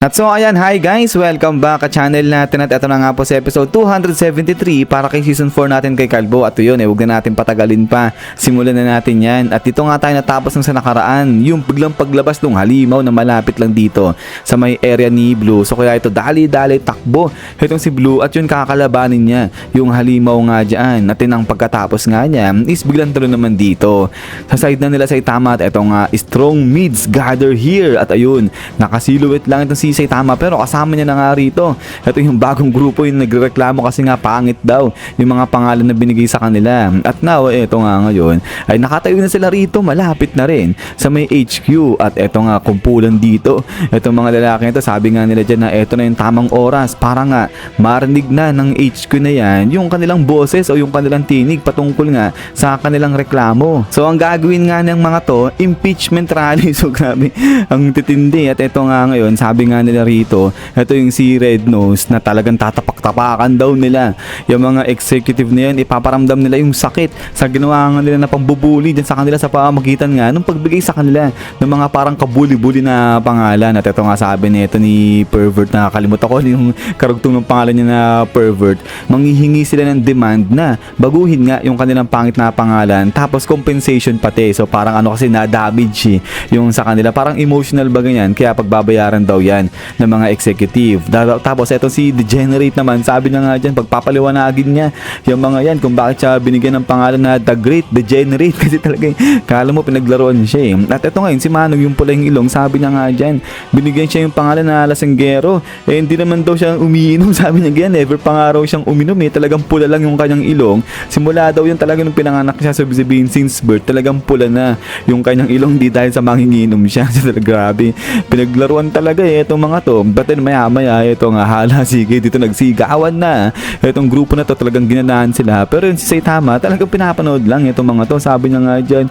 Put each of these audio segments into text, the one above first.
At so ayan, hi guys! Welcome back sa channel natin at ito na nga po sa episode 273 para kay season 4 natin kay Calbo. At yun, huwag na natin patagalin pa. Simulan na natin yan. At dito nga tayo natapos ng sa nakaraan, yung biglang paglabas ng halimaw na malapit lang dito sa may area ni Blue. So kaya ito dali-dali takbo itong si Blue at yun kakalabanin niya yung halimaw nga dyan. At ang pagkatapos nga niya is biglang talo naman dito. Sa side na nila sa itama at ito nga strong mids gather here. At ayun, nakasiluwit lang itong si Saitama pero kasama niya na nga rito. Ito yung bagong grupo yung nagrereklamo kasi nga pangit daw yung mga pangalan na binigay sa kanila. At now, ito nga ngayon ay nakatayo na sila rito malapit na rin sa may HQ. At ito nga kumpulan dito. Itong mga lalaki ito, sabi nga nila dyan na ito na yung tamang oras para nga marinig na ng HQ na yan yung kanilang boses o yung kanilang tinig patungkol nga sa kanilang reklamo. So ang gagawin nga ng mga to, impeachment rally. So grabe, ang titindi. At ito nga ngayon, sabi nga nila rito, ito yung si Red Nose na talagang tatapak-tapakan daw nila yung mga executive na yan, ipaparamdam nila yung sakit sa ginawa nga nila na pambubuli dyan sa kanila sa pamamagitan nga nung pagbigay sa kanila ng mga parang kabuli-buli na pangalan. At ito nga sabi nito ni Pervert, na kalimutan ko yung karugtong ng pangalan niya na Pervert, manghihingi sila ng demand na baguhin nga yung kanilang pangit na pangalan tapos compensation pati. So parang ano kasi na-damage yung sa kanila, parang emotional ba ganyan, kaya pagbabayaran daw yan ng mga executive. Tapos eto si Degenerate naman, sabi niya nga dyan, pagpapaliwanagin niya yung mga yan kung bakit siya binigyan ng pangalan na The Great Degenerate kasi talaga kala mo pinaglaruan siya At eto ngayon si Manong yung pulang ilong, sabi niya nga dyan, binigyan siya yung pangalan na Lasanggero, hindi naman daw siya umiinom. Sabi niya ganyan, never pa nga raw siyang uminom talagang pula lang yung kanyang ilong. Simula daw yun talaga nung pinanganak siya, sabihin since birth talagang pula na yung kanyang ilong, di dahil sa manginginom siya. Grabe, pinaglaruan talaga itong mga to. But then maya ito nga hala, sige dito nagsigawan na itong grupo na to, talagang ginanahan sila. Pero yun si Saitama talagang pinapanood lang itong mga to. Sabi niya nga dyan,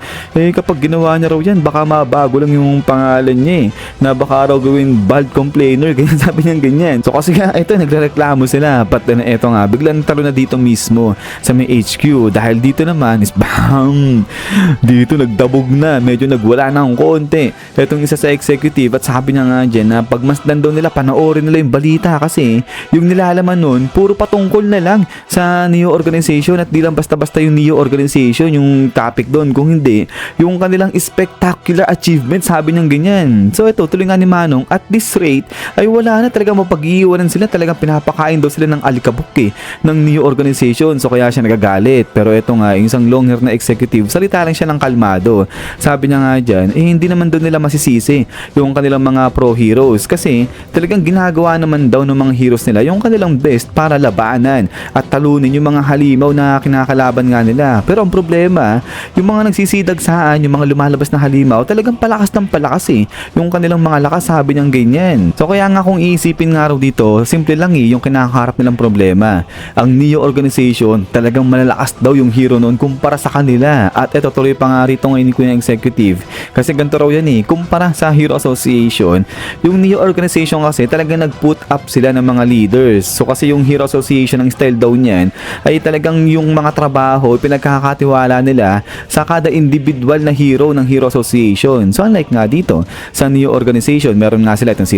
kapag ginawa niya raw yan baka mabago lang yung pangalan niya na baka raw gawin bald complainer, ganyan sabi niya ganyan. So kasi nga ito nagrereklamo sila. But then ito nga biglang talo na dito mismo sa may HQ dahil dito naman is bang dito nagdabog na, medyo nagwala ng konti itong isa sa executive. At sabi niya nga dyan na pag mas daw nila, panoorin nila yung balita kasi yung nilalaman nun puro patungkol na lang sa Neo Organization at di lang basta-basta yung Neo Organization yung topic doon, kung hindi yung kanilang spectacular achievement, sabi niyang ganyan. So ito tuloy nga ni Manong, at this rate ay wala na talaga mapag-iiwanan sila, talagang pinapakain daw sila ng alikabok ng Neo Organization. So kaya siya nagagalit. Pero ito nga yung isang long hair na executive, salita lang siya ng kalmado. Sabi niya nga dyan, hindi naman doon nila masisisi yung kanilang mga pro heroes kasi talagang ginagawa naman daw ng mga heroes nila yung kanilang best para labanan at talunin yung mga halimaw na kinakalaban nga nila. Pero ang problema, yung mga nagsisidagsaan, yung mga lumalabas na halimaw, talagang palakas ng palakas yung kanilang mga lakas, sabi niyang ganyan. So kaya nga kung iisipin nga raw dito, simple lang yung kinakaharap nilang problema. Ang Neo Organization, talagang malalakas daw yung hero noon kumpara sa kanila. At ito tuloy pa nga rito ngayon ko yung executive kasi ganito raw yan kumpara sa Hero Association. Yung Neo Organization kasi talagang nag-put up sila ng mga leaders. So kasi yung Hero Association, ang style daw niyan ay talagang yung mga trabaho pinagkakatiwala nila sa kada individual na hero ng Hero Association. So unlike nga dito sa Neo Organization, meron nga sila itong si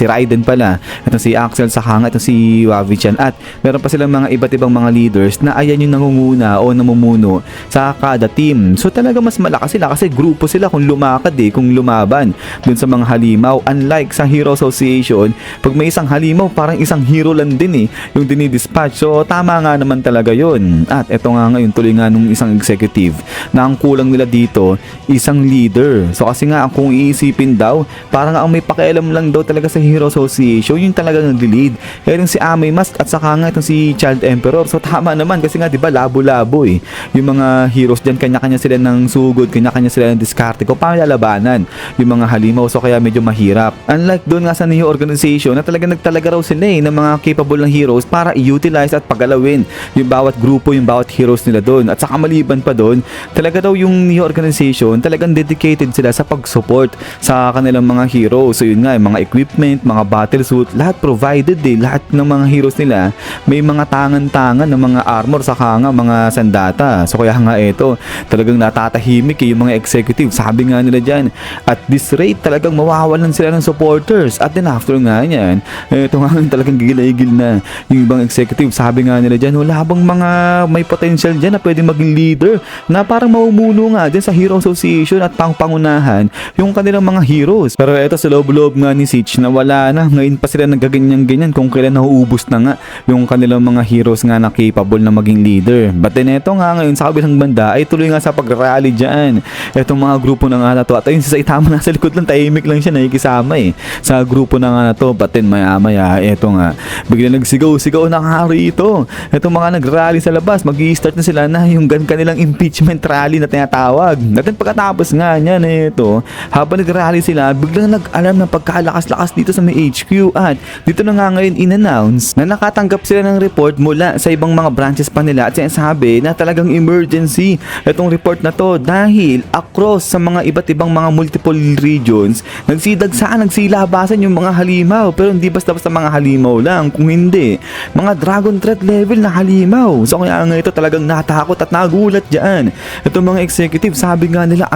Raiden pala, itong si Axel, saka nga itong si Wavichan, at meron pa silang mga iba't ibang mga leaders na ayan yung nangunguna o namumuno sa kada team. So talaga mas malakas sila kasi grupo sila kung lumakad kung lumaban dun sa mga halimaw. Unlike sa Hero Association, pag may isang halimaw parang isang hero lang din yung dinidispatch. So tama nga naman talaga yun. At eto nga ngayon tuloy nga nung isang executive na ang kulang nila dito isang leader. So kasi nga kung iisipin daw, parang ang may pakialam lang daw talaga sa Hero Association yung talagang nag-lead. Kaya yung si Amay Mask at saka nga itong si Child Emperor. So tama naman kasi nga diba labo-labo yung mga heroes dyan, kanya-kanya sila ng sugod, kanya-kanya sila ng diskarte ko paano lalabanan yung mga halimaw. So kaya medyo mahirap. Unlike doon nga sa Neo Organization na talaga nagtalaga raw sila ng mga capable ng heroes para i-utilize at pagalawin yung bawat grupo, yung bawat heroes nila doon. At saka maliban pa doon, talaga daw yung Neo Organization talagang dedicated sila sa pag-support sa kanilang mga heroes. So yun nga, yung mga equipment, mga battle suit, lahat provide provided lahat ng mga heroes nila may mga tangan-tangan ng mga armor saka nga mga sandata. So kaya nga ito, talagang natatahimik yung mga executive. Sabi nga nila dyan, at this rate talagang mawawalan sila ng supporters. At then after nga yan, ito nga talagang gigil-gil na yung ibang executive. Sabi nga nila dyan, wala bang mga may potential dyan na pwede maging leader na parang mamumuno nga dyan sa Hero Association at pangpangunahan yung kanilang mga heroes. Pero ito sa loob-loob nga ni Siege na wala na. Ngayon pa sila nagaganyan-ganyan kung kailan nauubos na nga yung kanilang mga heroes nga na capable na maging leader. But then ito nga ngayon sa kabilang banda ay tuloy nga sa pag-rally dyan. Itong mga grupo na nga na to. At ayun si Saitama nasa likod lang, tahimik lang siya, nakikisama sa grupo na nga na to. But then maya-maya, ito nga, bigla nagsigaw-sigaw na nga rito. Itong mga nag-rally sa labas, mag-i-start na sila na yung kanilang impeachment rally na tinatawag. At then pagkatapos nga niyan ito, habang nag-rally sila, biglang nag-alarm ng pagkalakas-lakas dito sa may HQ. At dito na nga ngayon in-announce na nakatanggap sila ng report mula sa ibang mga branches pa nila at sinasabi na talagang emergency itong report na to dahil across sa mga iba't ibang mga multiple regions nagsilabasan yung mga halimaw, pero hindi basta-basta mga halimaw lang, kung hindi mga dragon threat level na halimaw. So kaya nga ito talagang natakot at nagulat dyan itong mga executive. Sabi nga nila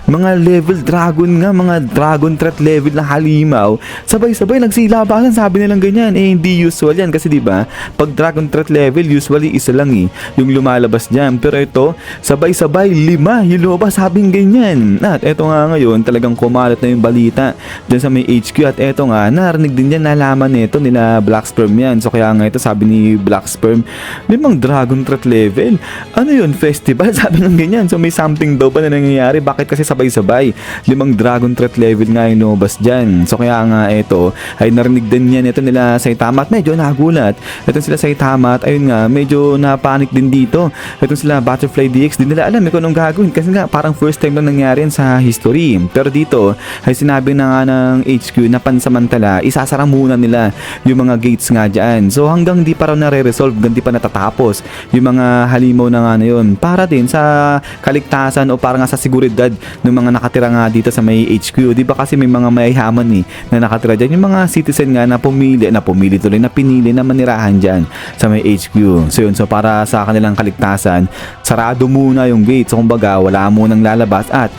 mga level dragon nga, mga dragon threat level na halimaw sabay-sabay nagsilabasan. Sabi nilang ganyan, hindi usual yan kasi diba pag dragon threat level usually isa lang yung lumalabas dyan, pero ito sabay-sabay 5 yung lumabas, sabing ganyan. At eto nga ngayon talagang kumalat na yung balita dyan sa may HQ. At eto nga narinig din yan, nalaman nito nila Black Sperm yan. So kaya nga ito sabi ni Black Sperm, 5 dragon threat level, ano yun, festival? Sabi ng ganyan. So may something daw ba na nangyayari? Bakit kasi sabay-sabay 5 dragon threat level nga yung lumabas dyan? So kaya nga ito ay narinig din yan ito nila Saitama at medyo nagulat. Ito sila Saitama at ayun nga medyo napanik din dito. Ito sila Butterfly DX, din nila alam kung anong gagawin kasi nga parang first time lang nangyari sa history. Pero dito ay sinabi na nga ng HQ na pansamantala isasara muna nila yung mga gates nga dyan. So hanggang di pa raw nare-resolve, hanggang di pa natatapos yung mga halimaw na nga na yun para din sa kaligtasan o para nga sa seguridad ng mga nakatira nga dito sa may HQ. Di ba kasi may mga mayayaman na nakatira dyan, yung mga citizen nga na pumili tuloy na pinili na manirahan dyan sa may HQ. So yun, so para sa kanilang kaligtasan, sarado muna yung gate. So kumbaga wala munang lalabas at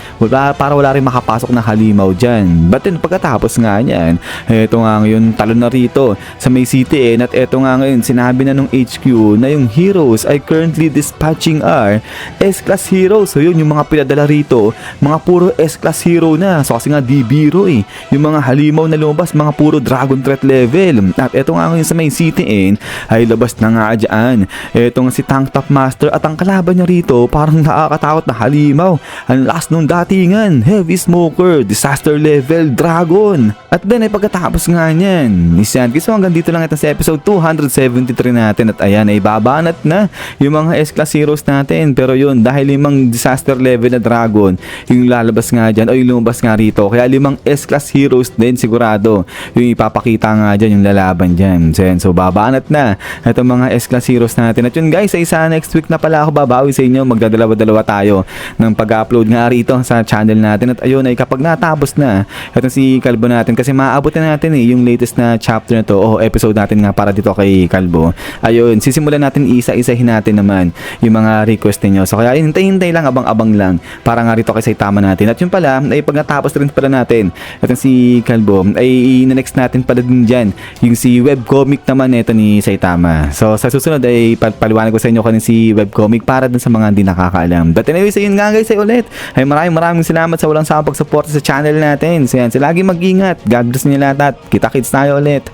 para wala rin makapasok na halimaw dyan. But then pagkatapos nga niyan, eto nga ngayon talon na rito sa may city at eto nga ngayon sinabi na nung HQ na yung heroes ay currently dispatching are S-class heroes. So yun, yung mga pinadala rito, mga puro S-class hero na. So kasi nga di biro yung mga halimaw na lumabas, mga puro dragon threat level. At eto nga ngayon sa may city ay labas na nga dyan eto nga si Tank Top Master at ang kalaban niya rito parang nakakatakot na halimaw. Ang last nung datingan, Heavy Smoker, Disaster Level, Dragon. At then ay pagkatapos nga niyan, so hanggang dito lang ito sa episode 273 natin. At ayan ay babanat na yung mga S-class heroes natin. Pero yun, dahil 5 disaster level na dragon yung lalabas nga dyan o yung lumabas nga rito, kaya 5 S-class heroes din sigurado yung ipapakita nga dyan yung lalaban dyan. So babanat na itong mga S-class heroes natin. At yun guys, sa isa next week na pala ako babawi sa inyo. Magdadalawa-dalawa tayo ng pag-upload nga rito sa channel natin. At ayun ay kapag natapos na itong si Kalbo natin, kasi maaabot na natin yung latest na chapter na to o episode natin nga para dito kay Kalbo. Ayun, sisimulan natin isa-isahin natin naman yung mga request niyo. So kaya hintay-hintay lang, abang-abang lang para nga rito kay Saitama natin. At yun pala, ay pag natapos rin pala natin itong si Kalbo, ay next natin pala din dyan yung si webcomic naman ito ni Saitama. So sa susunod ay paliwanag ko sa inyo kung si webcomic para dun sa mga hindi nakakaalam. But anyway, so yun nga guys ay ulit. Ay maraming salamat sa walang sawang pagsuporta sa channel natin. So yan, so lagi mag-ingat. God bless niyo lahat at kita-kits tayo ulit.